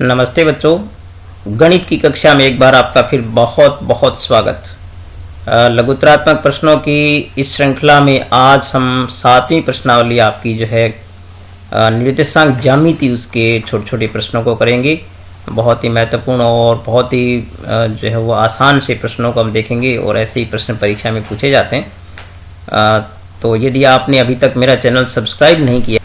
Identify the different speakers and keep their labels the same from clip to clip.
Speaker 1: नमस्ते बच्चों, गणित की कक्षा में एक बार आपका फिर बहुत बहुत स्वागत। लघुत्तरात्मक प्रश्नों की इस श्रृंखला में आज हम 7वीं प्रश्नावली आपकी जो है निर्देशांक ज्यामिति उसके छोटे छोटे प्रश्नों को करेंगे। बहुत ही महत्वपूर्ण और बहुत ही जो है वो आसान से प्रश्नों को हम देखेंगे और ऐसे ही प्रश्न परीक्षा में पूछे जाते हैं। तो यदि आपने अभी तक मेरा चैनल सब्सक्राइब नहीं किया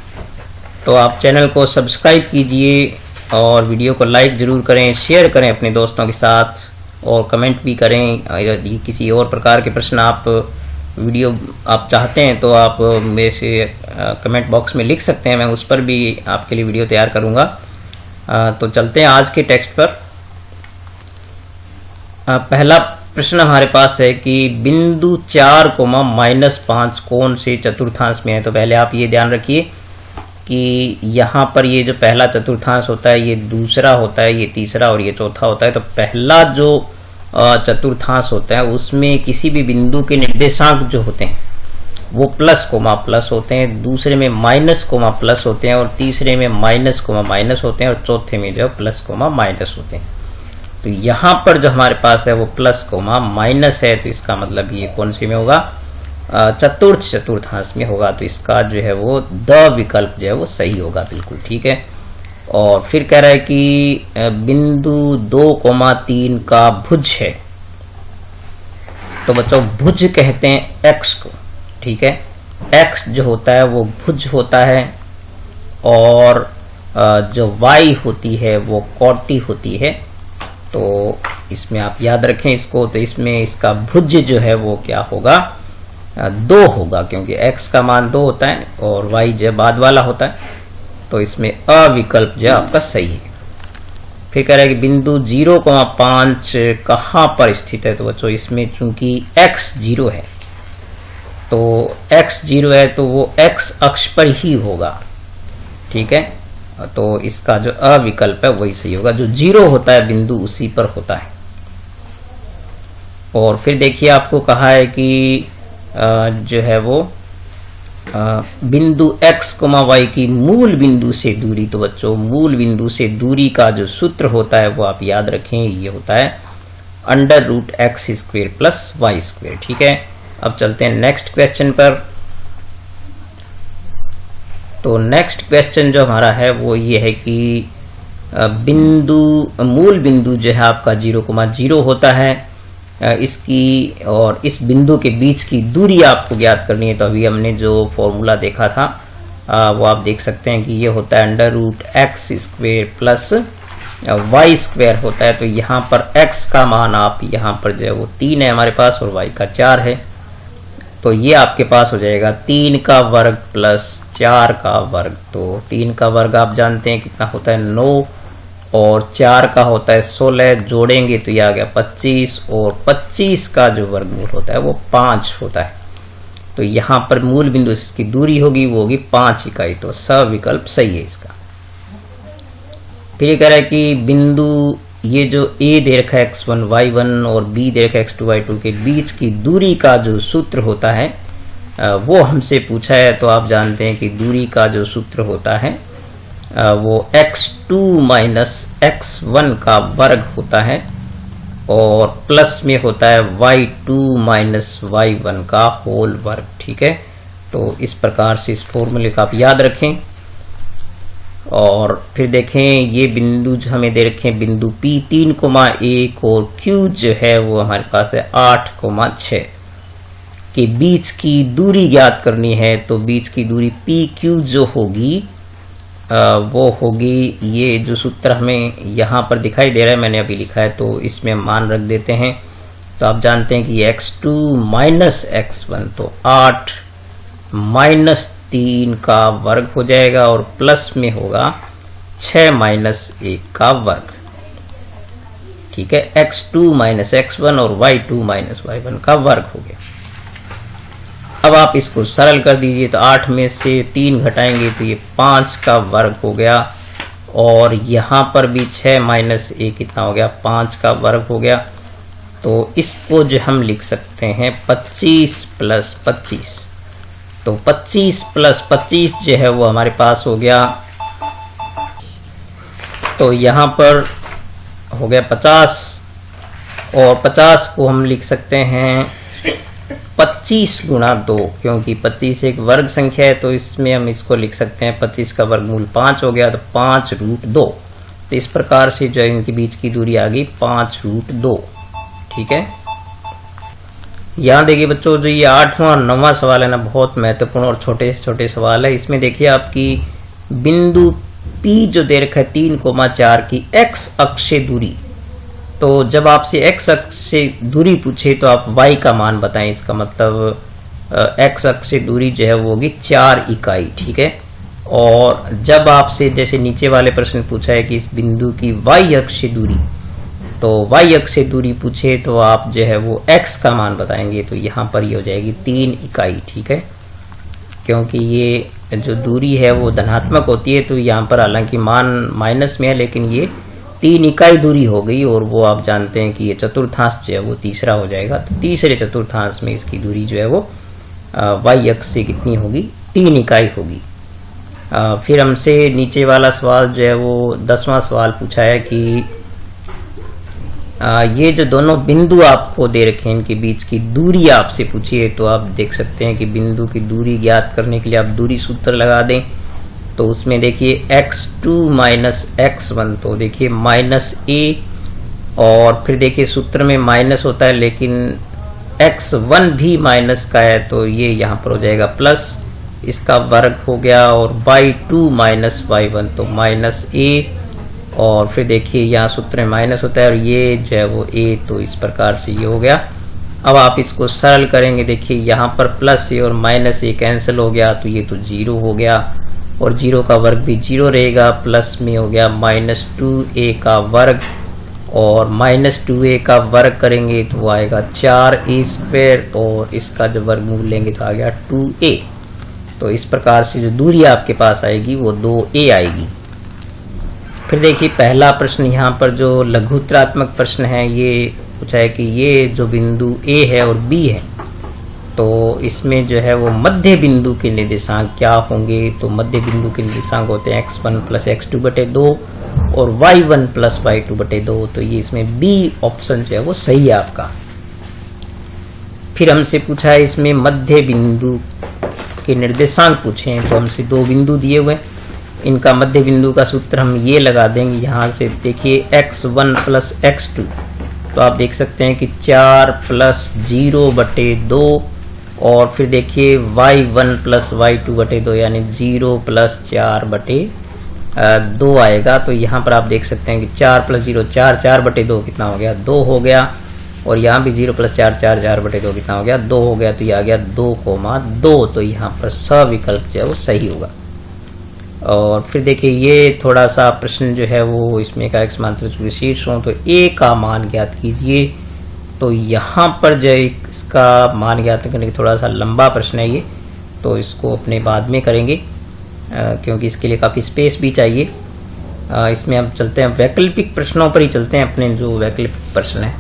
Speaker 1: तो आप चैनल को सब्सक्राइब कीजिए और वीडियो को लाइक जरूर करें, शेयर करें अपने दोस्तों के साथ और कमेंट भी करें। यदि किसी और प्रकार के प्रश्न वीडियो आप चाहते हैं तो आप मेरे से कमेंट बॉक्स में लिख सकते हैं, मैं उस पर भी आपके लिए वीडियो तैयार करूंगा। तो चलते हैं आज के टेक्स्ट पर। पहला प्रश्न हमारे पास है कि बिंदु 4,-5 कौन से चतुर्थांश में है। तो पहले आप ये ध्यान रखिए कि यहाँ पर ये जो पहला चतुर्थांश होता है, ये दूसरा होता है, ये तीसरा और ये चौथा होता है। तो पहला जो चतुर्थांश होता है उसमें किसी भी बिंदु के निर्देशांक जो होते हैं वो प्लस कोमा प्लस होते हैं, दूसरे में माइनस कोमा प्लस होते हैं और तीसरे में माइनस कोमा माइनस होते हैं और चौथे में जो प्लस कोमा माइनस होते हैं। तो यहाँ पर जो हमारे पास है वो प्लस कोमा माइनस है, तो इसका मतलब ये कौन सी में होगा, चतुर्थांश में होगा। तो इसका जो है वो द विकल्प जो है वो सही होगा, बिल्कुल ठीक है। और फिर कह रहा है कि बिंदु 2,3 का भुज है। तो बच्चों भुज कहते हैं x को, ठीक है। x जो होता है वो भुज होता है और जो y होती है वो कोटि होती है। तो इसमें आप याद रखें इसको। तो इसमें इसका भुज जो है वो क्या होगा, 2 होगा, क्योंकि x का मान 2 होता है और y जो बाद वाला होता है। तो इसमें अविकल्प जो आपका सही है। फिर कह रहा है कि बिंदु 0,5 कहां पर स्थित है। तो बच्चों इसमें चूंकि x 0 है तो x 0 है तो वो x अक्ष पर ही होगा, ठीक है। तो इसका जो अविकल्प है वही सही होगा, जो 0 होता है बिंदु उसी पर होता है। और फिर देखिए आपको कहा है कि जो है वो बिंदु x, y की मूल बिंदु से दूरी। तो बच्चों मूल बिंदु से दूरी का जो सूत्र होता है वो आप याद रखें, ये होता है √x² + y², ठीक है। अब चलते हैं नेक्स्ट क्वेश्चन पर। तो नेक्स्ट क्वेश्चन जो हमारा है वो ये है कि मूल बिंदु जो है आपका 0,0 होता है, इसकी और इस बिंदु के बीच की दूरी आपको ज्ञात करनी है। तो अभी हमने जो फॉर्मूला देखा था वो आप देख सकते हैं कि ये होता है √x² + y² होता है। तो यहाँ पर x का मान आप यहाँ पर जो है वो 3 है हमारे पास और y का 4 है। तो ये आपके पास हो जाएगा 3 का वर्ग + 4 का वर्ग। तो 3 का वर्ग आप जानते हैं कितना होता है, 9 और 4 का होता है 16, जोड़ेंगे तो ये आ गया 25 और 25 का जो वर्गमूल होता है वो 5 होता है। तो यहाँ पर मूल बिंदु से इसकी दूरी होगी वो होगी 5 इकाई। तो सविकल्प सही है इसका। फिर ये कह रहा है कि बिंदु ये जो a दे रखा है x1 y1 और b दे रखा है x2 y2 के बीच की दूरी का जो सूत्र होता है वो हमसे पूछा है। तो आप जानते हैं कि दूरी का जो सूत्र होता है वो x2 - x1 का वर्ग होता है और प्लस में होता है y2 - y1 का होल वर्ग, ठीक है। तो इस प्रकार से इस फॉर्मूले का आप याद रखें। और फिर देखें ये बिंदु जो हमें दे रखे हैं बिंदु P 3,1 और Q जो है वो हमारे पास है 8,6 के बीच की दूरी ज्ञात करनी है। तो बीच की दूरी PQ जो होगी वो होगी, ये जो सूत्र हमें यहाँ पर दिखाई दे रहा है मैंने अभी लिखा है, तो इसमें मान रख देते हैं। तो आप जानते हैं कि x2 - x1 तो 8 - 3 का वर्ग हो जाएगा और प्लस में होगा 6 - 1 का वर्ग, ठीक है। x2 - x1 और y2 - y1 का वर्ग हो गया। अब आप इसको सरल कर दीजिए। तो 8 में से 3 घटाएंगे तो ये 5 का वर्ग हो गया और यहाँ पर भी 6 - 1 कितना हो गया, 5 का वर्ग हो गया। तो इसको जो हम लिख सकते हैं 25 + 25। तो 25 + 25 जो है वो हमारे पास हो गया तो यहाँ पर हो गया 50 और 50 को हम लिख सकते हैं 25 गुणा 2, क्योंकि 25 एक वर्ग संख्या है तो इसमें हम इसको लिख सकते हैं 25 का वर्गमूल 5 हो गया तो 5√2। तो इस प्रकार से जो है इनके बीच की दूरी आ गई 5√2। ठीक है, यहाँ देखिए बच्चों, जो ये 8वां और 9वां सवाल है ना, बहुत महत्वपूर्ण और छोटे से छोटे सवाल है। इसमें देखिए आपकी बिंदु P जो दे रखा है 3,4 की x अक्ष से दूरी, तो जब आपसे x अक्ष से दूरी पूछे तो आप y का मान बताएं। इसका मतलब x अक्ष से दूरी जो है वो होगी 4 इकाई। ठीक है, और जब आपसे जैसे नीचे वाले प्रश्न पूछा है कि इस बिंदु की y अक्ष से दूरी, तो y अक्ष से दूरी पूछे तो आप जो है वो x का मान बताएंगे। तो यहाँ पर ये हो जाएगी 3 इकाई। ठीक है, क्योंकि ये जो दूरी है वो धनात्मक होती है, तो यहाँ पर हालांकि मान माइनस में है, लेकिन ये 3 इकाई दूरी हो गई। और वो आप जानते हैं कि ये चतुर्थांश जो है वो तीसरा हो जाएगा। तो तीसरे चतुर्थांश में इसकी दूरी जो है वो y अक्ष से कितनी होगी, 3 इकाई होगी। फिर हमसे नीचे वाला सवाल जो है वो 10वां सवाल पूछा है कि ये जो दोनों बिंदु आपको दे रखे हैं इनके बीच की दूरी आपसे पूछी है। तो आप देख सकते हैं कि बिंदु की दूरी ज्ञात करने के लिए आप दूरी सूत्र लगा दें। तो उसमें देखिए x2 माइनस x1, तो देखिए -a, और फिर देखिए सूत्र में माइनस होता है लेकिन x1 भी माइनस का है, तो ये यहाँ पर हो जाएगा प्लस, इसका वर्ग हो गया, और y2 माइनस y1 तो -a, और फिर देखिए यहाँ सूत्र में माइनस होता है और ये जो है वो a, तो इस प्रकार से ये हो गया। अब आप इसको सरल करेंगे, देखिए यहाँ पर प्लस a और माइनस a कैंसिल हो गया, तो ये तो 0 हो गया, और 0 का वर्ग भी 0 रहेगा। प्लस में हो गया -2a का वर्ग, और -2a का वर्ग करेंगे तो वो आएगा 4a², और इसका जो वर्गमूल लेंगे तो आ गया 2a। तो इस प्रकार से जो दूरी आपके पास आएगी वो 2a आएगी। फिर देखिए पहला प्रश्न, यहाँ पर जो लघुत्तरात्मक प्रश्न है ये पूछा है कि ये जो बिंदु A है और B है, तो इसमें जो है वो मध्य बिंदु के निर्देशांक क्या होंगे। तो मध्य बिंदु के निर्देशांक होते हैं x1 प्लस x2/2 और y1 प्लस y2/2। तो ये इसमें B ऑप्शन जो है वो सही है आपका। फिर हमसे पूछा है इसमें मध्य बिंदु के निर्देशांक पूछे हैं, तो हमसे 2 बिंदु दिए हुए, इनका मध्य बिंदु का सूत्र हम ये लगा देंगे। यहाँ से देखिए x1 प्लस x2, तो आप देख सकते हैं कि 4 प्लस 0/2, और फिर देखिए y1 प्लस y2/2 यानी 0 प्लस 4/2 आएगा। तो यहाँ पर आप देख सकते हैं कि 4 प्लस 0 4, 4/2 कितना हो गया, 2 हो गया, और यहाँ भी 0 प्लस 4, 4, 4/2 कितना हो गया, 2 हो गया। तो ये आ गया 2,2। तो यहाँ पर सविकल्प जो है वो सही होगा। और फिर देखिए ये थोड़ा सा प्रश्न जो है वो इसमें का x मात्रक विशेष हो, तो a का मान ज्ञात कीजिए। तो यहाँ पर जो इसका मान ज्ञात करने की थोड़ा सा लंबा प्रश्न है ये, तो इसको अपने बाद में करेंगे क्योंकि इसके लिए काफ़ी स्पेस भी चाहिए। इसमें हम चलते हैं वैकल्पिक प्रश्नों पर ही चलते हैं, अपने जो वैकल्पिक प्रश्न है।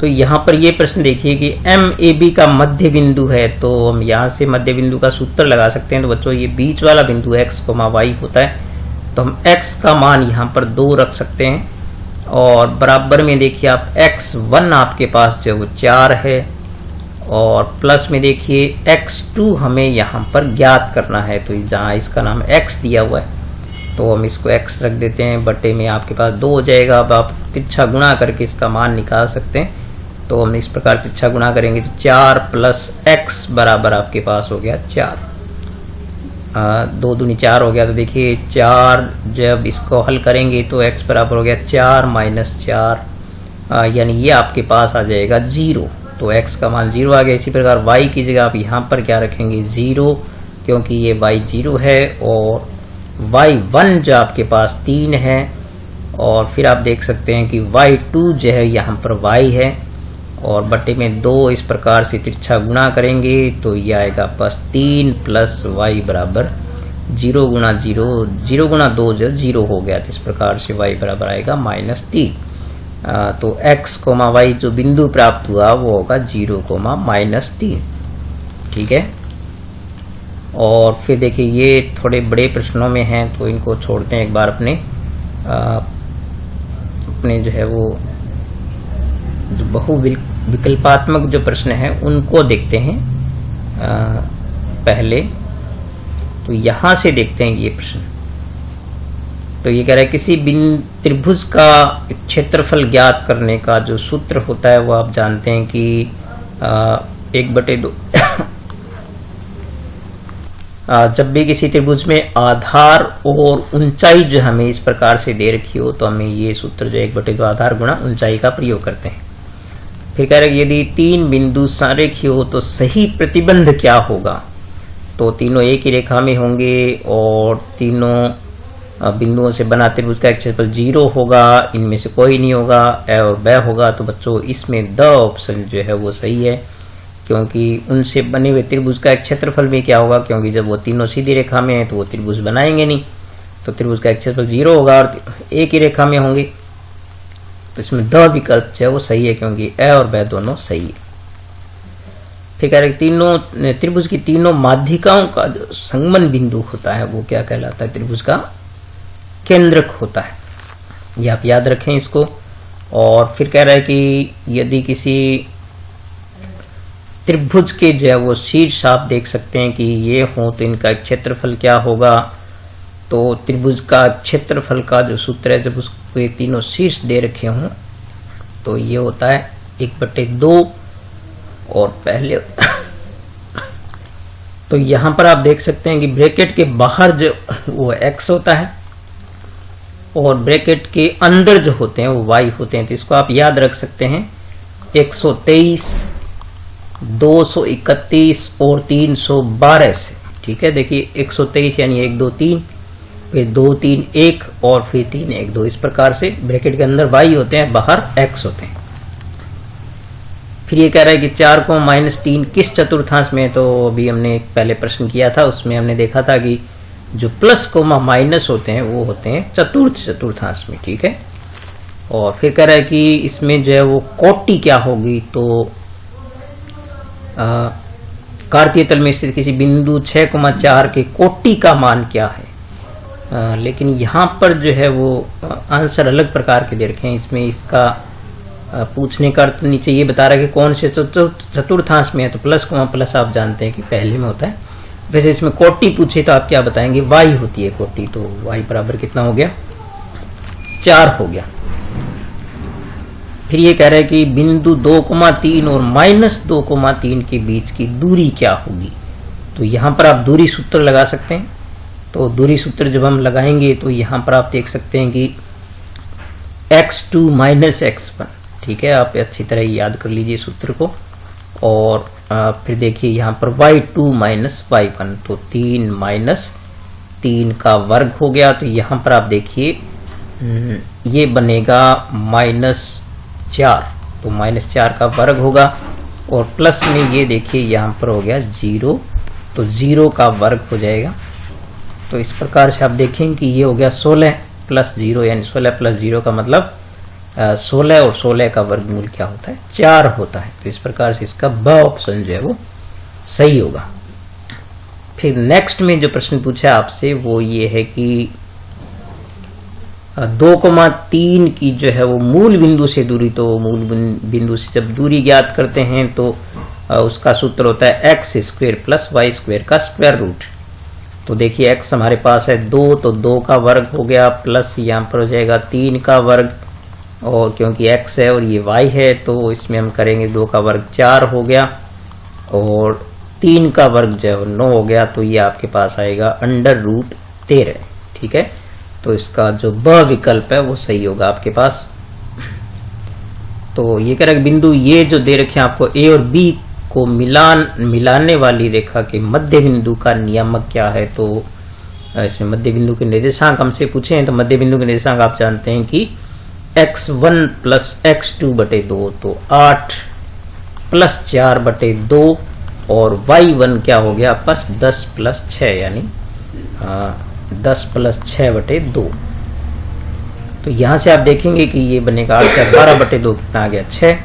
Speaker 1: तो यहाँ पर ये प्रश्न देखिए कि MAB का मध्य बिंदु है, तो हम यहाँ से मध्य बिंदु का सूत्र लगा सकते हैं। तो बच्चों ये बीच वाला बिंदु x, y होता है, तो हम x का मान यहाँ पर 2 रख सकते हैं, और बराबर में देखिए आप x1 आपके पास जो 4 है, और प्लस में देखिए x2 हमें यहाँ पर ज्ञात करना है। तो जहाँ इसका नाम x दिया हुआ है तो हम इसको x रख देते हैं, बटे में आपके पास 2 हो जाएगा। अब आप तिरछा गुणा करके इसका मान निकाल सकते हैं। तो हम इस प्रकार तिरछा गुणा करेंगे तो 4 प्लस x बराबर आपके पास हो गया 4, 2 दूनी 4 हो गया। तो देखिए 4 जब इसको हल करेंगे तो x बराबर हो गया 4 माइनस 4, यानी ये आपके पास आ जाएगा 0। तो x का मान 0 आ गया। इसी प्रकार y की जगह आप यहाँ पर क्या रखेंगे 0, क्योंकि ये y 0 है, और y1 जो आपके पास 3 है, और फिर आप देख सकते हैं कि y2 जो है यहाँ पर y है, और बटे में 2 इस प्रकार से तिरछा गुणा करेंगे तो ये आएगा बस 3 प्लस y बराबर 0 गुणा 0, 0 गुणा 2 जो 0 हो गया। तो इस प्रकार से y बराबर आएगा -3। तो x, y जो बिंदु प्राप्त हुआ वो होगा 0, -3। ठीक है, और फिर देखिए ये थोड़े बड़े प्रश्नों में हैं तो इनको छोड़ते हैं एक बार अपने। अपने जो है वो जो बहुविकल्पात्मक जो प्रश्न है उनको देखते हैं पहले। तो यहां से देखते हैं ये प्रश्न। तो ये कह रहा है किसी त्रिभुज का क्षेत्रफल ज्ञात करने का जो सूत्र होता है वो आप जानते हैं कि 1/2 जब भी किसी त्रिभुज में आधार और ऊंचाई जो हमें इस प्रकार से दे रखी हो तो हमें ये सूत्र जो 1/2 आधार गुणा ऊंचाई का प्रयोग करते हैं। फिर कह रहे यदि 3 बिंदु संरेखीय हो तो सही प्रतिबंध क्या होगा। तो तीनों एक ही रेखा में होंगे और तीनों बिंदुओं से बना त्रिभुज का क्षेत्रफल 0 होगा, इनमें से कोई नहीं होगा, ए और ब होगा। तो बच्चों इसमें द ऑप्शन जो है वो सही है, क्योंकि उनसे बने हुए त्रिभुज का क्षेत्रफल में क्या होगा, क्योंकि जब वो तीनों सीधी रेखा में है तो वो त्रिभुज बनाएंगे नहीं, तो त्रिभुज का क्षेत्रफल 0 होगा और एक ही रेखा में होंगे। तो इसमें द विकल्प जो है वो सही है, क्योंकि ए और ब दोनों सही है। फिर कह रहे तीनों त्रिभुज की तीनों माध्यिकाओं का जो संगमन बिंदु होता है वो क्या कहलाता है, त्रिभुज का केंद्रक होता है। ये आप याद रखें इसको। और फिर कह रहा है कि यदि किसी त्रिभुज के जो है वो शीर्ष आप देख सकते हैं कि ये हो तो इनका क्षेत्रफल क्या होगा। तो त्रिभुज का क्षेत्रफल का जो सूत्र है जब उसके तीनों शीर्ष दे रखे हों तो ये होता है 1/2 और पहले तो यहां पर आप देख सकते हैं कि ब्रैकेट के बाहर जो वो x होता है और ब्रैकेट के अंदर जो होते हैं वो y होते हैं। तो इसको आप याद रख सकते हैं 123, 231 और 312 से। ठीक है, देखिए 123 यानी 1 2 3, फिर 2 3 1 और फिर 3 1 2, इस प्रकार से ब्रैकेट के अंदर y होते हैं, बाहर x होते हैं। फिर ये कह रहा है कि 4 को -3 किस चतुर्थांश में। तो अभी हमने एक पहले प्रश्न किया था, उसमें हमने देखा था कि जो प्लस कोमा माइनस होते हैं वो होते हैं चतुर्थांश में। ठीक है, और फिर कह रहा है कि इसमें जो है वो कोटि क्या होगी। तो कार्तीय तल में स्थित किसी बिंदु 6,4 के कोटि का मान क्या है। लेकिन यहाँ पर जो है वो आंसर अलग प्रकार के दे रखे हैं। इसमें इसका पूछने का अर्थ नीचे ये बता रहा है कि कौन से चतुर्थांश में है। तो प्लस कोमा प्लस आप जानते हैं कि पहले में होता है। वैसे इसमें कोटि पूछे तो आप क्या बताएंगे, y होती है कोटि। तो y बराबर कितना हो गया, 4 हो गया। फिर ये कह रहा है कि बिंदु 2,3 और -2,3 के बीच की दूरी क्या होगी। तो यहां पर आप दूरी सूत्र लगा सकते हैं। तो दूरी सूत्र जब हम लगाएंगे तो यहां पर आप देख सकते हैं कि x2 - x1। ठीक है, आप अच्छी तरह याद कर लीजिए सूत्र को। और फिर देखिए यहाँ पर y2 - y1, तो 3 - 3 का वर्ग हो गया। तो यहाँ पर आप देखिए ये बनेगा -4, तो -4 का वर्ग होगा। और प्लस में ये देखिए यहाँ पर हो गया 0, तो 0 का वर्ग हो जाएगा। तो इस प्रकार से आप देखें कि ये हो गया 16 + 0, यानी 16 + 0 का मतलब 16, और 16 का वर्गमूल क्या होता है, 4 होता है। तो इस प्रकार से इसका ब ऑप्शन जो है वो सही होगा। फिर नेक्स्ट में जो प्रश्न पूछा आपसे वो ये है कि 2,3 की जो है वो मूल बिंदु से दूरी। तो मूल बिंदु से जब दूरी ज्ञात करते हैं तो उसका सूत्र होता है x² + y² का स्क्वायर रूट। तो देखिए x हमारे पास है 2, तो 2 का वर्ग हो गया, प्लस यहाँ पर हो जाएगा 3 का वर्ग, और क्योंकि x है और ये y है तो इसमें हम करेंगे 2 का वर्ग 4 हो गया, और 3 का वर्ग जो है 9 हो गया। तो ये आपके पास आएगा √13। ठीक है, तो इसका जो ब विकल्प है वो सही होगा आपके पास। तो ये कह रहा है बिंदु ये जो दे रखे हैं आपको a और b को मिलाने वाली रेखा के मध्य बिंदु का नियामक क्या है। तो इसमें मध्य बिंदु के निर्देशांक हमसे पूछे हैं। तो मध्य बिंदु के निर्देशांक आप जानते हैं कि x1 + x2/2, तो 8 + 4/2, और y1 क्या हो गया आपस 10 + 6, यानी 10 + 6/2। तो यहां से आप देखेंगे कि ये बनेगा 8 + 12/2 कितना आ गया 6,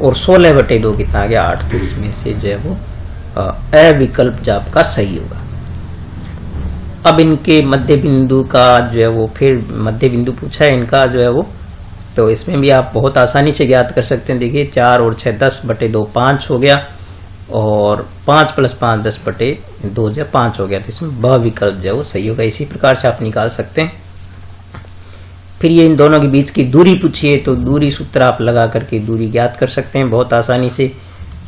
Speaker 1: और 16/2 कितना आ गया 8। तो इसमें से जो है वो विकल्प जो आपका सही होगा। अब इनके मध्य बिंदु का जो है वो, फिर मध्य बिंदु पूछा है इनका जो है वो, तो इसमें भी आप बहुत आसानी से ज्ञात कर सकते हैं। देखिए 4 और 6 10/2 5 हो गया, और 5 + 5 10/2 जो 5 हो गया, तो इसमें ब विकल्प जो है वो सही होगा। इसी प्रकार से आप निकाल सकते हैं। फिर ये इन दोनों के बीच की दूरी पूछी है, तो दूरी सूत्र आप लगा करके दूरी ज्ञात कर सकते हैं बहुत आसानी से।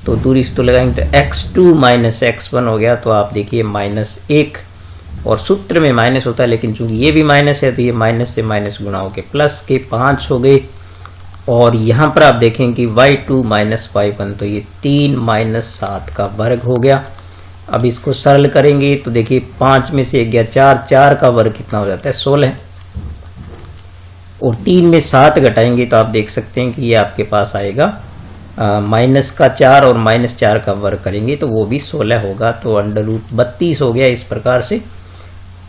Speaker 1: तो दूरी सूत्र लगाएंगे तो x2 - x1 हो गया, तो आप देखिए -1, और सूत्र में माइनस होता है, लेकिन चूंकि ये भी माइनस है तो ये माइनस से माइनस गुणा होके प्लस के 5 हो गए। और यहां पर आप देखें कि y2 - y1, तो ये 3 - 7 का वर्ग हो गया। अब इसको सरल करेंगे तो देखिए 5 में से 1 गया 4, 4 का वर्ग कितना हो जाता है 16, और 3 में 7 घटाएंगे तो आप देख सकते हैं कि ये आपके पास आएगा -4, और -4 का वर्ग करेंगे तो वो भी 16 होगा, तो √32 हो गया इस प्रकार से।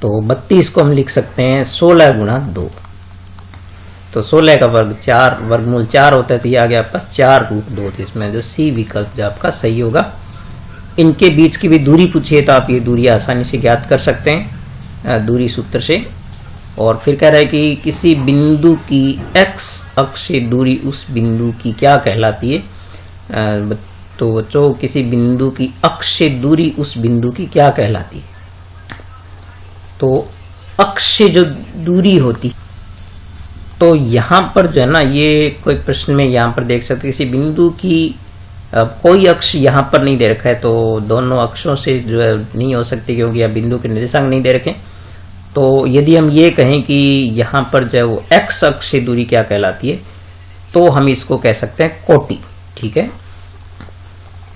Speaker 1: तो 32 को हम लिख सकते हैं 16 × 2, तो 16 का वर्ग 4, वर्गमूल 4 होता है, तो ये आ गया आपका 4√2, इसमें जो सी विकल्प जो आपका सही होगा। इनके बीच की भी दूरी पूछी है, तो आप ये दूरी आसानी से ज्ञात कर सकते हैं दूरी सूत्र से। और फिर कह रहा है कि किसी बिंदु की x अक्ष से दूरी उस बिंदु की क्या कहलाती है। तो बच्चों, किसी बिंदु की अक्ष से दूरी उस बिंदु की क्या कहलाती है। तो अक्ष से जो दूरी होती, तो यहां पर जो है ना, ये कोई प्रश्न में यहां पर देख सकते किसी बिंदु की कोई अक्ष यहां पर नहीं दे रखा है, तो दोनों अक्षों से जो है नहीं हो सकती, क्योंकि अब बिंदु के निर्देशांक नहीं दे रखे। तो यदि हम ये कहें कि यहां पर जो है वो x अक्ष से दूरी क्या कहलाती है, तो हम इसको कह सकते हैं कोटि, ठीक है।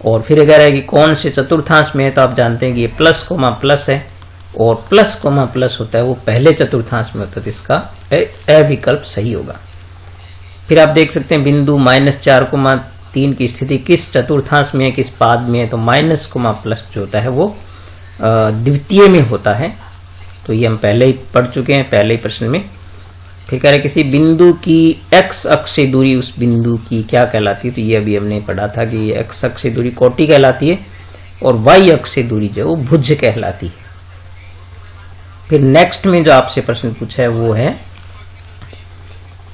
Speaker 1: और फिर अगर है कि कौन से चतुर्थांश में है, तो आप जानते हैं कि ये प्लस कोमा प्लस है, और प्लस कोमा प्लस होता है वो पहले चतुर्थांश में होता है, तो इसका ए विकल्प सही होगा। फिर आप देख सकते हैं बिंदु -4,3 की स्थिति किस चतुर्थांश में है, किस पाद में है, तो माइनस कोमा प्लस जो होता है वो द्वितीय में होता है, तो ये हम पहले ही पढ़ चुके हैं पहले ही प्रश्न में। फिर कह रहे किसी बिंदु की x अक्ष से दूरी उस बिंदु की क्या कहलाती है, तो ये अभी हमने पढ़ा था कि x अक्ष से दूरी कोटि कहलाती है, और y अक्ष से दूरी जो है वो भुज कहलाती है। फिर नेक्स्ट में जो आपसे प्रश्न पूछा है वो है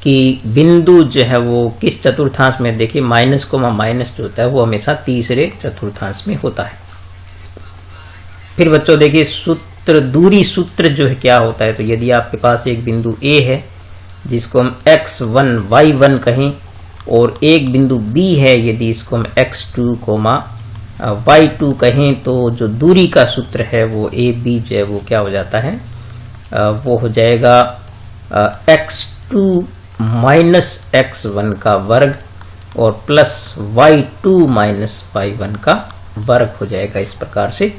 Speaker 1: कि बिंदु जो है वो किस चतुर्थांश में। देखिए माइनस कोमा माइनस जो होता है वो हमेशा तीसरे चतुर्थांश में होता है। फिर बच्चों देखिए सूत्र, दूरी सूत्र जो है क्या होता है, तो यदि आपके पास एक बिंदु A है जिसको हम x1 y1 कहें, और एक बिंदु B है यदि इसको हम x2 y2 कहें, तो जो दूरी का सूत्र है वो AB जो है वो क्या हो जाता है, वो हो जाएगा x2 - x1 का वर्ग और प्लस y2 - y1 का वर्ग हो जाएगा इस प्रकार से।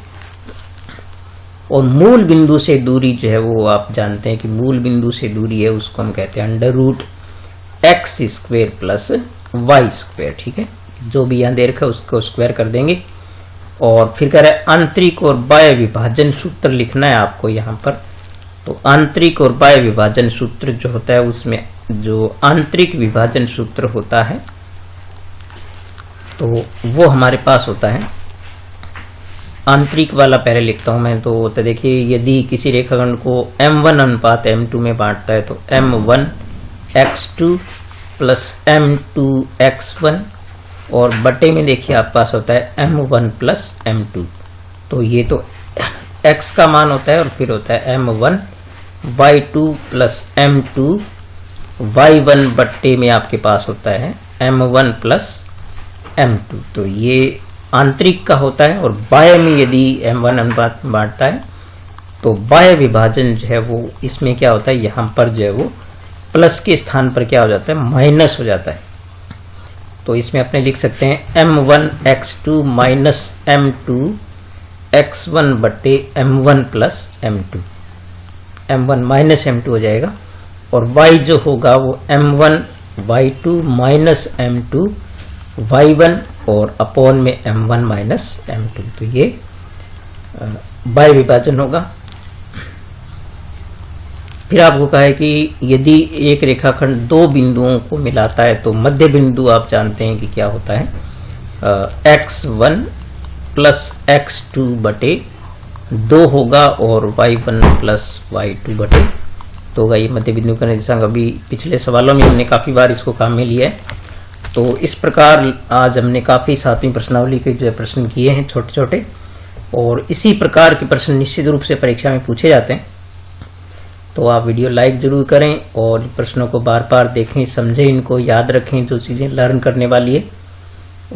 Speaker 1: और मूल बिंदु से दूरी जो है वो आप जानते हैं कि मूल बिंदु से दूरी है उसको हम कहते हैं √x² + y², ठीक है। जो भी यहां दे रखा है उसको स्क्वायर कर देंगे। और फिर कह रहे हैं आंतरिक और बाह्य विभाजन सूत्र लिखना है आपको यहां पर। तो आंतरिक और बाह्य विभाजन सूत्र जो होता है उसमें जो आंतरिक विभाजन सूत्र होता है तो वो हमारे पास होता है, आंतरिक वाला पहले लिखता हूं मैं। तो देखिए यदि किसी रेखाखंड को m1:m2 में बांटता है तो m1x2 + m2x1, और बटे में देखिए आपके पास होता है m1 + m2। तो ये तो x का मान होता है, और फिर होता है m1 y2 + m2 y1 बट्टे में आपके पास होता है m1 + m2। तो ये आंतरिक का होता है। और बाह्य में यदि m1 अनुपात बांटता है तो बाह्य विभाजन जो है वो इसमें क्या होता है, यहां पर जो है वो प्लस के स्थान पर क्या हो जाता है, माइनस हो जाता है। तो इसमें अपने लिख सकते हैं m1x2 - m2x1 बट्टे m1 + m2, m1 - m2 हो जाएगा। और y जो होगा वो m1 y2 - m2 y1 और अपोन में m1 - m2। तो ये बाह्य विभाजन होगा। फिर आपको कहा है कि यदि एक रेखाखंड दो बिंदुओं को मिलाता है तो मध्य बिंदु आप जानते हैं कि क्या होता है, x1 + x2 बटे 2 होगा और y1 प्लस y2 बटे तो होगा ये मध्य बिंदु का निर्देशांक। अभी पिछले सवालों में हमने काफी बार इसको काम में लिया है। तो इस प्रकार आज हमने काफी 7वीं प्रश्नावली के जो प्रश्न किए हैं छोटे छोटे, और इसी प्रकार के प्रश्न निश्चित रूप से परीक्षा में पूछे जाते हैं। तो आप वीडियो लाइक जरूर करें और प्रश्नों को बार बार देखें, समझें, इनको याद रखें जो चीजें लर्न करने वाली है,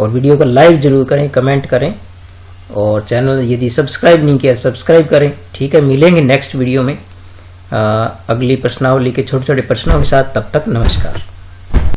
Speaker 1: और वीडियो को लाइक जरूर करें, कमेंट करें, और चैनल यदि सब्सक्राइब नहीं किया सब्सक्राइब करें। ठीक है, मिलेंगे नेक्स्ट वीडियो में अगली प्रश्नावली के छोटे छोटे प्रश्नों के साथ। तब तक नमस्कार।